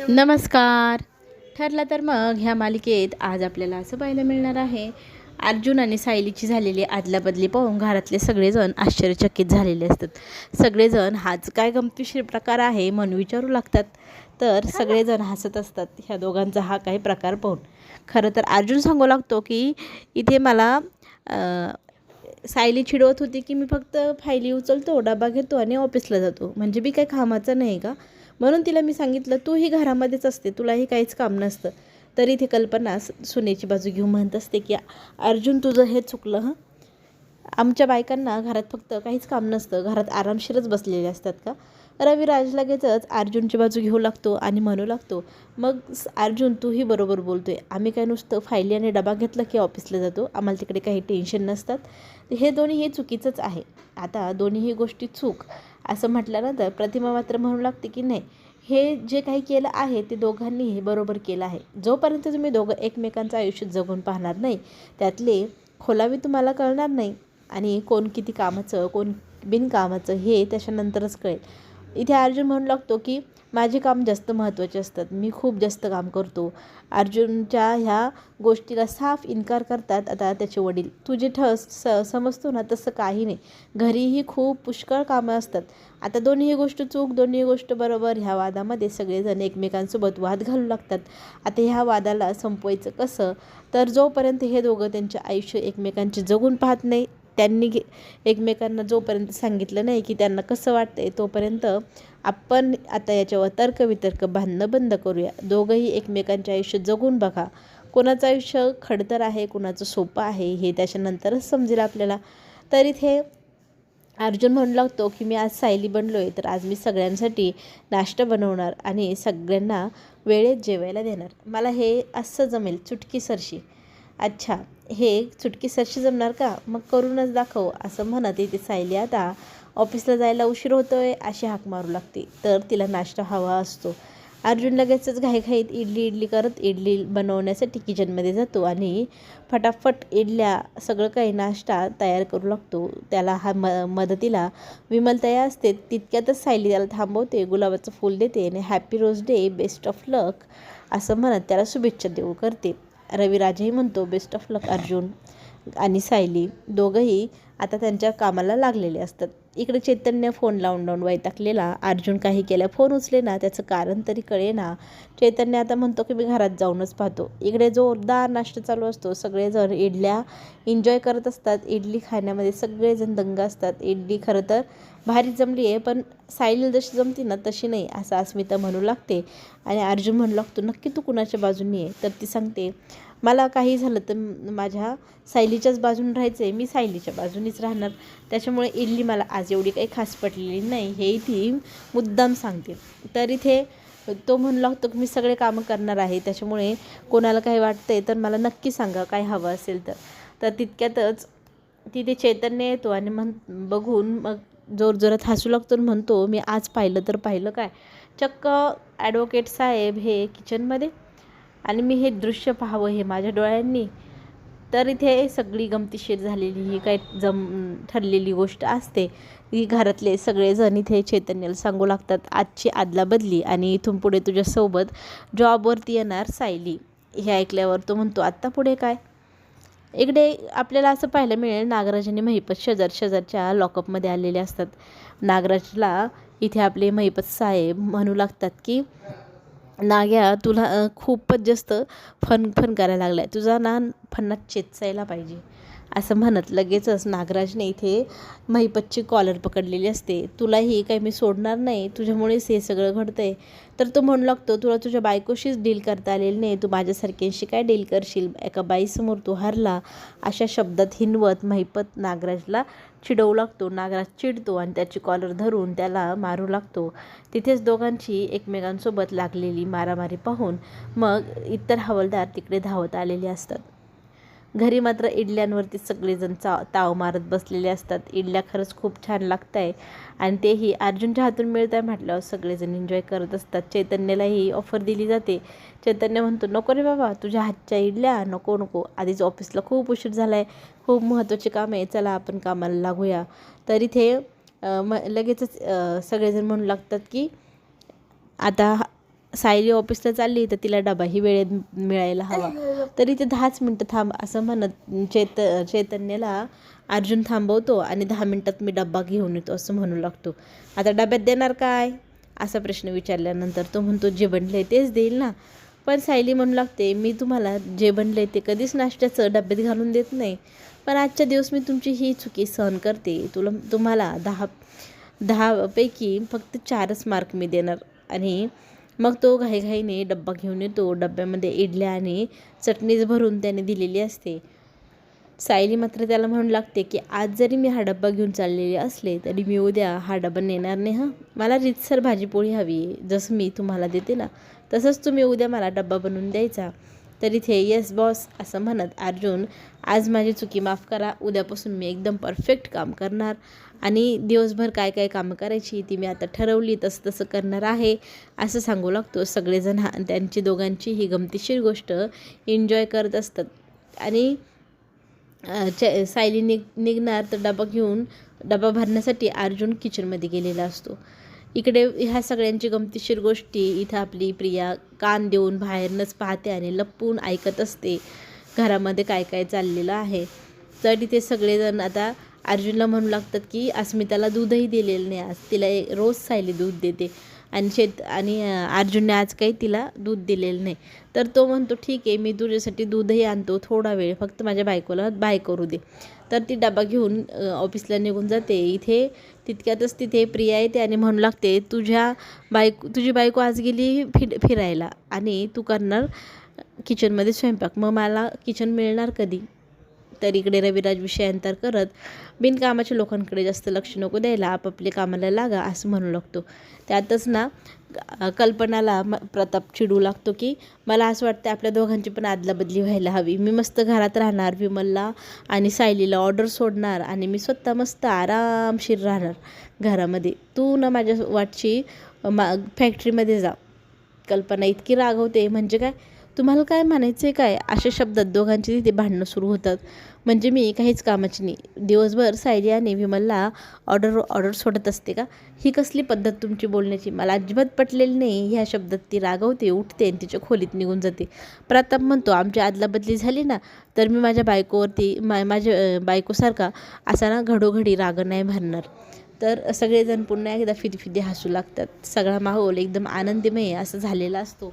नमस्कार. ठरलं तर मग ह्या मालिकेत आज आपल्याला असं पाहायला मिळणार आहे, अर्जुन आणि सायलीची झालेली आदलाबदली पाहून घरातले सगळेजण आश्चर्यचकित झालेले असतात. सगळेजण हाच काय गमतीशीर प्रकार आहे म्हणून विचारू लागतात. तर सगळेजण हसत असतात ह्या दोघांचा हा काही प्रकार पाहून. खरं तर अर्जुन सांगू लागतो की इथे मला सायली चिडवत होती की मी फक्त फायली उचलतो, डबा घेतो आणि ऑफिसला जातो, म्हणजे मी काही कामाचं नाही का, म्हणून तिला मी सांगितलं तूही घरामध्येच असते, तुलाही काहीच काम नसतं. तरी ती कल्पना सुनेची बाजू घेऊन म्हणत असते की अर्जुन तुझं हे चुकलं हं, आमच्या बायकांना घरात फक्त काहीच काम नसतं, घरात आरामशीरच बसलेले असतात का. रविराज लगेचच अर्जुनची बाजू घेऊ लागतो आणि म्हणू लागतो, मग अर्जुन तूही बरोबर बोलतोय, आम्ही काय नुसतं फायली आणि डबा घेतला की ऑफिसला जातो, आम्हाला तिकडे काही टेन्शन नसतात. हे दोन्ही हे चुकीचंच आहे. आता दोन्हीही गोष्टी चूक असं म्हटल्यानंतर प्रतिमा मात्र म्हणू लागते की नाही, हे जे काही केलं आहे ते दोघांनीही बरोबर केलं आहे. जोपर्यंत तुम्ही दोघं एकमेकांचं आयुष्य जगून पाहणार नाही, त्यातले खोलावी तुम्हाला कळणार नाही आणि कोण किती कामाचं कोण बिनकामाचं हे त्याच्यानंतरच कळेल. इथे अर्जुन म्हणू लागतो की माझे काम जास्त महत्त्वाचे असतात, मी खूप जास्त काम करतो. अर्जुनच्या ह्या गोष्टीला साफ इन्कार करतात आता त्याचे वडील. तू जे समजतो ना तसं काही नाही, घरीही खूप पुष्कळ कामं असतात. आता दोन्ही गोष्ट चूक दोन्ही गोष्ट बरोबर ह्या वादामध्ये सगळेजण एकमेकांसोबत वाद घालू लागतात. आता ह्या वादाला संपवायचं कसं, तर जोपर्यंत हे दोघं त्यांचे आयुष्य एकमेकांचे जगून पाहत नाही, त्यांनी एकमेकांना जोपर्यंत सांगितलं नाही की त्यांना कसं वाटतंय, तोपर्यंत आपण आता याच्यावर तर्कवितर्क बांधणं बंद करूया. दोघंही एकमेकांचे आयुष्य जगून बघा, कोणाचं आयुष्य खडतर आहे कोणाचं सोपं आहे हे त्याच्यानंतरच समजेल आपल्याला. तर इथे अर्जुन म्हणू लागतो की मी आज सायली बनलो आहे, तर आज मी सगळ्यांसाठी नाश्ता बनवणार आणि सगळ्यांना वेळेत जेवायला देणार, मला हे असं जमेल चुटकीसरशी. अच्छा, हे चुटकीसरशी जमणार का, मग करूनच दाखव, असं म्हणत इथे सायली आता ऑफिसला जायला उशीर होतोय अशी हाक मारू लागते. तर तिला नाश्ता हवा असतो. अर्जुन लगेचच घाईघाईत इडली करत इडली बनवण्यासाठी किचनमध्ये जातो आणि फटाफट इडल्या सगळं काही नाश्ता तयार करू लागतो. त्याला मदतीला विमलताई असते. तितक्यातच सायली त्याला थांबवते, गुलाबाचं फूल देते आणि happy rose day, best of luck असं म्हणत त्याला शुभेच्छा देऊ करते. रविराजही म्हणतो बेस्ट ऑफ लक अर्जुन. आणि सायली दोघंही आता त्यांच्या कामाला लागलेले असतात. इकडे चैतन्य फोन लावून वैतागलेला. अर्जुन काही केल्या फोन उचले ना, त्याचं कारण तरी कळे ना. चैतन्य आता म्हणतो की मी घरात जाऊनच पाहतो. इकडे जोरदार नाश्ता चालू असतो, सगळेजण इडल्या एन्जॉय करत असतात. इडली खाण्यामध्ये सगळेजण दंग असतात. इडली खरं तर भारी जमली आहे, पण सायली जशी जमती ना तशी नाही असं अस्मिता म्हणू लागते. आणि अर्जुन म्हणू लागतो नक्की तू कुणाच्या बाजूनी आहे, तर ती सांगते मला काही झालं तर माझ्या सायलीच्याच बाजून राहायचं आहे, मी सायलीच्या बाजूनीच राहणार, त्याच्यामुळे इडली मला आज एवढी काही खास पटलेली नाही हे ती मुद्दाम सांगते. तर इथे तो म्हणू लागतो की मी सगळे कामं करणार आहे, त्याच्यामुळे कोणाला काही वाटतंय तर मला नक्की सांगा काय हवं असेल तर. तर तितक्यातच तिथे चैतन्य येतो आणि बघून मग जोरजोरात हसू लागतो आणि म्हणतो मी आज पाहिलं तर पाहिलं काय, चक्क ॲडव्होकेट साहेब हे किचनमध्ये आणि मी हे दृश्य पाहावं हे माझ्या डोळ्यांनी. तर इथे सगळी गमतीशीर झालेली ही काही ठरलेली गोष्ट असते. ही घरातले सगळेजण इथे चैतन्याला सांगू लागतात आजची आदलाबदली आणि इथून पुढे तुझ्यासोबत जॉबवरती येणार सायली. हे ऐकल्यावर तो म्हणतो आत्ता पुढे काय. इकडे आपल्याला असं पाहायला मिळेल नागराज आणि महिपत शेजारच्या लॉकअपमध्ये आलेले असतात. नागराजला इथे आपले महिपत साहेब म्हणू लागतात की नाग्या तुला खूपच जास्त फन करायला लागला आहे, तुझा ना फन्नात चेचायला पाहिजे असं म्हणत लगेचच नागराजने इथे महिपतची कॉलर पकडलेली असते. तुलाही काही मी सोडणार नाही, तुझ्यामुळेच हे सगळं घडतं आहे. तर तो म्हणू लागतो तुला तुझ्या बायकोशीच डील करता आलेली नाही, तू माझ्यासारख्यांशी काय डील करशील, एका बाईसमोर तू हरला, अशा शब्दात हिनवत महिपत नागराजला चिडवू लागतो. नागराज चिडतो आणि त्याची कॉलर धरून त्याला मारू लागतो. तिथेच दोघांची एकमेकांसोबत लागलेली मारामारी पाहून मग इतर हवालदार तिकडे धावत आलेले असतात. घरी मात्र इडल्यांवरती सगळेजण ताव मारत बसलेले असतात. इडल्या खरंच खूप छान लागत आहे आणि तेही अर्जुनच्या हातून मिळत आहे म्हटल्यावर सगळेजण एन्जॉय करत असतात. चैतन्यालाही ऑफर दिली जाते. चैतन्य म्हणतो नको रे बाबा, तुझ्या हातच्या इडल्या नको, आधीच ऑफिसला खूप उशीर झाला आहे, खूप महत्त्वाचे काम आहे, चला आपण कामाला लागूया. तर इथे लगेचच सगळेजण म्हणू लागतात की आता सायली ऑफिसला चालली तर तिला डबाही वेळेत मिळायला हवा, तरी ते 10च मिनटं थांब असं म्हणत चैतन्याला अर्जुन थांबवतो आणि 10 मिनटात मी डब्बा घेऊन येतो असं म्हणू लागतो. आता डब्यात देणार काय असा प्रश्न विचारल्यानंतर तो म्हणतो जे बनले तेच देईल ना. पण सायली म्हणू लागते मी तुम्हाला जे बनले ते कधीच नाश्त्याचं डब्यात घालून देत नाही, पण आजच्या दिवस मी तुमची ही चुकी सहन करते. तुम्हाला 10पैकी फक्त 4च मार्क मी देणार. आणि मग तो घाईघाईने डब्बा घेऊन येतो. डब्यामध्ये इडल्या आणि चटणीच भरून त्याने दिलेली असते. सायली मात्र त्याला म्हणू लागते की आज जरी मी हा डब्बा घेऊन चाललेले असले तरी मी उद्या हा डब्बा नेणार नाही हां. मला रीतसर भाजीपोळी हवी, जसं मी तुम्हाला देते ना तसंच तुम्ही उद्या मला डब्बा बनवून द्यायचा. तर इथे येस बॉस असं म्हणत अर्जुन आज माझी चुकी माफ करा, उद्यापासून मी एकदम परफेक्ट काम करणार आणि दिवसभर काय काय कामं करायची ती मी आता ठरवली तसं तसं करणार आहे असं सांगू लागतो. सगळेजण त्यांची दोघांची ही गमतीशीर गोष्ट एन्जॉय करत असतात. आणि सायली निघणार तर डबा भरण्यासाठी अर्जुन किचनमध्ये गेलेला असतो. इकडे ह्या सगळ्यांची गमतीशीर गोष्टी इथं आपली प्रिया कान देऊन बाहेरनंच पाहते आणि लपून ऐकत असते घरामध्ये काय काय चाललेलं आहे. तर इथे सगळेजण आता अर्जुनला म्हणू लागतात की अस्मिताला दूधही दिलेलं नाही, आज तिला रोज सायली दूध देते आणि अर्जुनने आज काही तिला दूध दिलेलं नाही. तर तो म्हणतो ठीक आहे मी तुझ्यासाठी दूधही आणतो, थोडा वेळ फक्त माझ्या बायकोला बाय करू दे. तर ती डबा घेऊन ऑफिसला निघून जाते. तितक्यातच तिथे प्रिया येते आणि म्हणू लागते तुझी बायको आज गेली फिरायला आणि तू करणार किचनमध्ये स्वयंपाक, मग मला किचन मिळणार कधी. तर इकडे रविराज विषयांतर करत बिनकामाच्या लोकांकडे जास्त लक्ष नको द्यायला, आपापले कामाला लागा असं म्हणू लागतो. त्यातच ना कल्पनाला प्रताप चिडू लागतो की मला असं वाटतं आपल्या दोघांची पण आदलाबदली व्हायला हवी. मी मस्त घरात राहणार, विमलला आणि सायलीला ऑर्डर सोडणार आणि मी स्वतः मस्त आरामशीर राहणार घरामध्ये. तू ना माझ्या वाटची फॅक्टरीमध्ये जा. कल्पना इतकी रागवते म्हणजे काय, तुम्हाला काय म्हणायचं आहे काय, अशा शब्दात दोघांची तिथे भांडणं सुरू होतात. म्हणजे मी काहीच कामाची नाही, दिवसभर सायली आणि विमलला ऑर्डर सोडत असते का, ही कसली पद्धत तुमची बोलण्याची, मला अजिबात पटलेली नाही. ह्या शब्दात ती रागवते, उठते आणि तिच्या खोलीत निघून जाते. प्रताप म्हणतो आमची आदलाबदली झाली ना तर मी माझ्या बायकोवरती माझ्या बायकोसारखा असा ना घडोघडी राग नाही भरणार. तर सगळेजण पुन्हा एकदा फिदी हसू लागतात. सगळा माहोल एकदम आनंदमय असं झालेला असतो.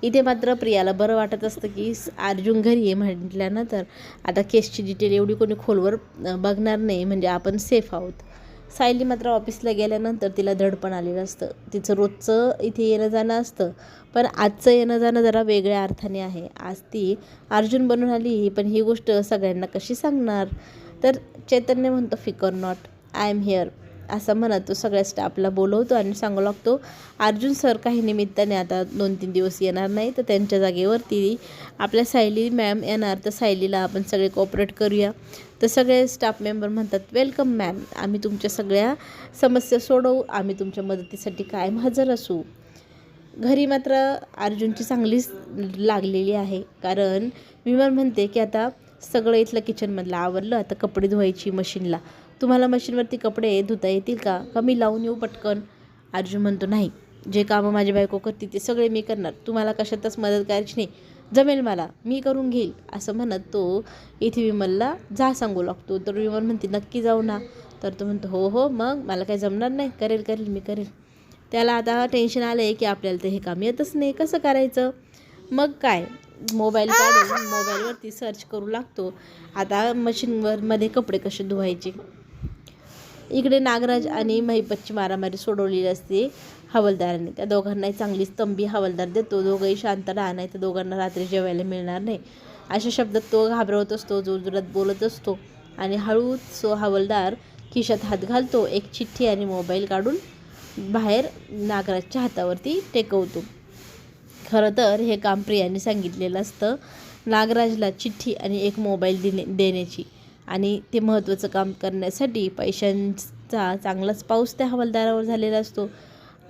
इथे मात्र प्रियाला बरं वाटत असतं की अर्जुन घरी आहे म्हटल्यानंतर आता केसची डिटेल एवढी कोणी खोलवर बघणार नाही, म्हणजे आपण सेफ आहोत. सायली मात्र ऑफिसला गेल्यानंतर तिला दडपण आलेलं असतं. तिचं रोजचं इथे येणं जाणं असतं, पण आजचं येणं जाणं जरा वेगळ्या अर्थाने आहे. आज ती अर्जुन बनून आली, पण ही गोष्ट सगळ्यांना कशी सांगणार. तर चैतन्य म्हणतो फिकर नॉट, आय एम हिअर असं म्हणत तो सगळ्या स्टाफला बोलवतो आणि सांगू लागतो अर्जुन सर काही निमित्ताने आता 2-3 दिवस येणार नाही, तर त्यांच्या जागेवरती आपल्या सायली मॅम येणार, तर सायलीला आपण सगळे कोऑपरेट करूया. तर सगळे स्टाफ मेंबर म्हणतात वेलकम मॅम, आम्ही तुमच्या सगळ्या समस्या सोडवू, आम्ही तुमच्या मदतीसाठी कायम हजर असू. घरी मात्र अर्जुनची चांगलीच लागलेली आहे, कारण विमल म्हणते की आता सगळं इथलं किचनमधलं आवरलं, आता कपडे धुवायची मशीनला. तुम्हाला मशीनवरती कपडे धुता येतील का मी लावून येऊ पटकन. अर्जुन म्हणतो नाही, जे कामं माझी बायको करते ते सगळे मी करणार, तुम्हाला कशातच मदत करायची नाही, जमेल मला, मी करून घेईल असं म्हणत तो इथे विमलला जा सांगू लागतो. तर विमल म्हणते नक्की जाऊ ना. तर तो म्हणतो हो मग मला काही जमणार नाही, करेल मी करेल. त्याला आता टेन्शन आलं आहे की आपल्याला तर हे काम येतच नाही, कसं करायचं. मग काय मोबाईल काढून मोबाईलवरती सर्च करू लागतो आता मशीनमध्ये कपडे कसे धुवायचे. इकडे नागराज आणि महिपतची मारामारी सोडवलेली असते हवालदाराने. त्या दोघांनाही चांगलीच तंबी हवालदार देतो. दोघंही शांत राहा, नाही तर दोघांना रात्री जेवायला मिळणार नाही अशा शब्दात तो घाबरवत असतो, जोरजोरात बोलत असतो. आणि हळूच हवालदार खिशात हात घालतो, एक चिठ्ठी आणि मोबाईल काढून बाहेर नागराजच्या हातावरती टेकवतो. खरं तर हे काम प्रियाने सांगितलेलं असतं नागराजला चिठ्ठी आणि एक मोबाईल देण्याची, आणि ते महत्त्वाचं काम करण्यासाठी पैशांचा चांगलाच पाऊस त्या हवालदारावर झालेला असतो.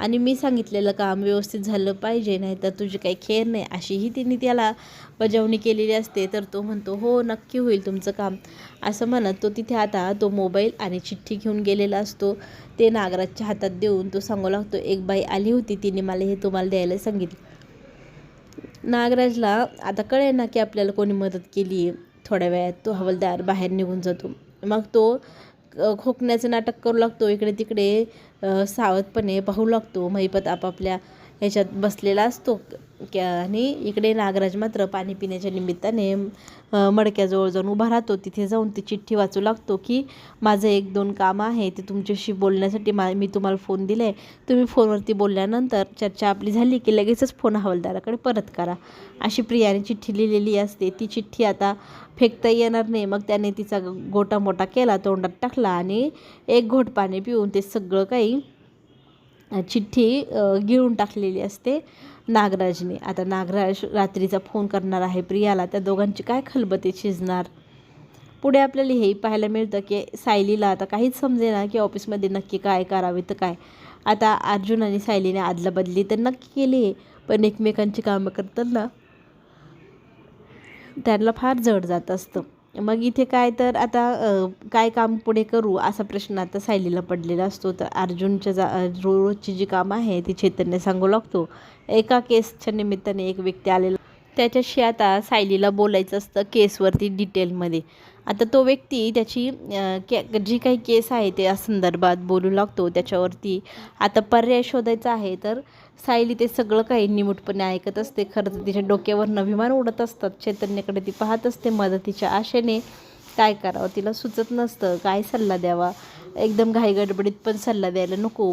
आणि मी सांगितलेलं काम व्यवस्थित झालं पाहिजे, नाही तर तुझी काही खेर नाही, अशीही तिने त्याला बजावणी केलेली असते. तर तो म्हणतो हो नक्की होईल तुमचं काम, असं म्हणत तो तिथे आता तो मोबाईल आणि चिठ्ठी घेऊन गेलेला असतो. ते नागराजच्या हातात देऊन तो सांगू लागतो, एक बाई आली होती, तिने मला हे तुम्हाला द्यायला सांगितलं. नागराजला आता कळे ना की आपल्याला कोणी मदत केली आहे. थोड्या वेळात तो हवालदार बाहेर निघून जातो. मग तो खोकण्याचं नाटक करू लागतो, इकडे तिकडे सावधपणे पाहू लागतो. महिपत आपापल्या ह्याच्यात बसलेला असतो आणि इकडे नागराज मात्र पाणी पिण्याच्या निमित्ताने मडक्याजवळ जाऊन उभा राहतो. तिथे जाऊन ती चिठ्ठी वाचू लागतो की माझं 1-2 काम आहे, ते तुमच्याशी बोलण्यासाठी मी तुम्हाला फोन दिला आहे. तुम्ही फोनवरती बोलल्यानंतर चर्चा आपली झाली की लगेचच फोन हवालदाराकडे परत करा, अशी प्रियाने चिठ्ठी लिहिलेली असते. ती चिठ्ठी आता फेकता येणार नाही. मग त्याने तिचा गोटा मोठा केला, तोंडात टाकला आणि एक घोट पाणी पिऊन ते सगळं काही चिठ्ठी गिळून टाकलेली असते नागराजने. आता नागराज रात्रीचा फोन करणार आहे प्रियाला. त्या दोघांची काय खलबते शिजणार. पुढे आपल्याला हेही पाहायला मिळतं की सायलीला आता काहीच समजेना की ऑफिसमध्ये नक्की काय करावे तर काय. आता अर्जुन आणि सायलीने आदलाबदली तर नक्की केली आहे, पण एकमेकांची कामं करताना त्यांना फार जड जात असतं. मग इथे काय तर आता काय काम पुढे करू असा प्रश्न आता सायलीला पडलेला असतो. तर अर्जुनच्या रोजची जी कामं आहे ती चैतन्य सांगू लागतो. एका केसच्या निमित्ताने एक व्यक्ती आलेला, त्याच्याशी आता सायलीला बोलायचं असतं केसवरती डिटेलमध्ये. आता तो व्यक्ती त्याची जी काही केस आहे त्या संदर्भात बोलू लागतो. त्याच्यावरती आता पर्याय शोधायचा आहे. तर सायली ते सगळं काही निमूटपणे ऐकत असते. खरं तर तिच्या डोक्यावरनं विमान उडत असतात. चैतन्याकडे ती पाहत असते मदतीच्या आशेने. काय करावं तिला सुचत नसतं, काय सल्ला द्यावा. एकदम घाईगडबडीत पण सल्ला द्यायला नको.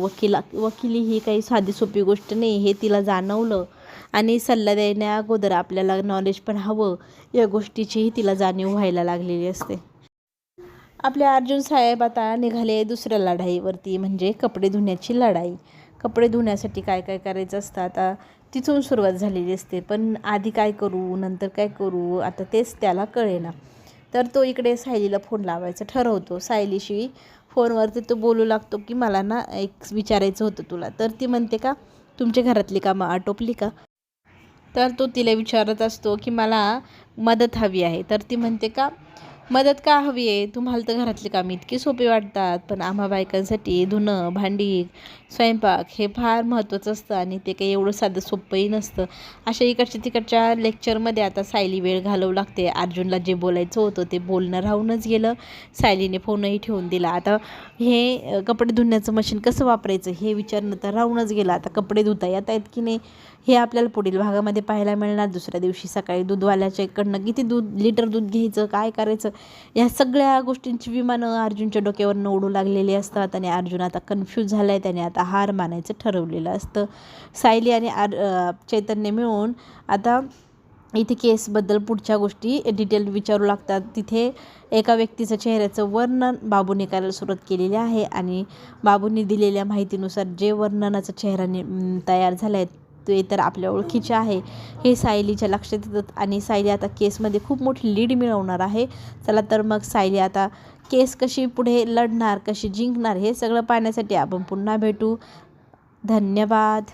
वकिली ही काही साधी सोपी गोष्ट नाही हे तिला जाणवलं. आणि सल्ला देण्या अगोदर आपल्याला नॉलेज पण हवं, या गोष्टीचीही तिला जाणीव व्हायला लागलेली असते. आपले अर्जुन साहेब आता निघाले दुसऱ्या लढाईवरती, म्हणजे कपडे धुण्याची लढाई. कपडे धुण्यासाठी काय काय करायचं असतं आता तिथून सुरुवात झालेली असते. पण आधी काय करू नंतर काय करू आता तेच त्याला कळेना. तर तो इकडे सायलीला फोन लावायचं ठरवतो. सायलीशी फोनवरती तो बोलू लागतो की मला ना एक विचारायचं होतं तुला. तर ती म्हणते का तुमच्या घरातली कामं आटोपली का. तर तो तिला विचारत असतो की मला मदत हवी आहे. तर ती म्हणते का मदत का हवी आहे, तुम्हाला तर घरातली कामे इतकी सोपी वाटतात, पण आम्हा बायकांसाठी धुणं भांडी स्वयंपाक हे फार महत्त्वाचं असतं आणि ते काही एवढं साधं सोपंही नसतं. अशा इकडच्या तिकडच्या लेक्चरमध्ये आता सायली वेळ घालवू लागते. अर्जुनला जे बोलायचं होतं ते बोलणं राहूनच गेलं. सायलीने फोनही ठेवून दिला. आता हे कपडे धुण्याचं मशीन कसं वापरायचं हे विचारणं तर राहूनच गेलं. आता कपडे धुता येत आहेत की नाही हे आपल्याला पुढील भागामध्ये पाहायला मिळणार. दुसऱ्या दिवशी सकाळी दूधवाल्याच्याकडनं किती लिटर दूध घ्यायचं, काय करायचं, या सगळ्या गोष्टींची विमानं अर्जुनच्या डोक्यावरनं उडू लागलेली असतात. आणि अर्जुन आता कन्फ्यूज झाला आहे. त्याने आता हार मानायचं ठरवलेलं असतं. सायली आणि चैतन्य मिळून आता इथे केसबद्दल पुढच्या गोष्टी डिटेल विचारू लागतात. तिथे एका व्यक्तीचं चेहऱ्याचं वर्णन बाबूने करायला सुरुवात केलेली आहे आणि बाबूंनी दिलेल्या माहितीनुसार जे वर्णनाचा चेहरा तयार झाला आहे ते तर आपल्या ओळखीचे आहे हे सायलीच्या लक्षात येतात. आणि सायली आता केसमध्ये खूप मोठी लीड मिळवणार आहे. चला तर मग सायली आता केस कशी पुढे लढणार, कशी जिंकणार हे सगळं पाहण्यासाठी आपण पुन्हा भेटू. धन्यवाद.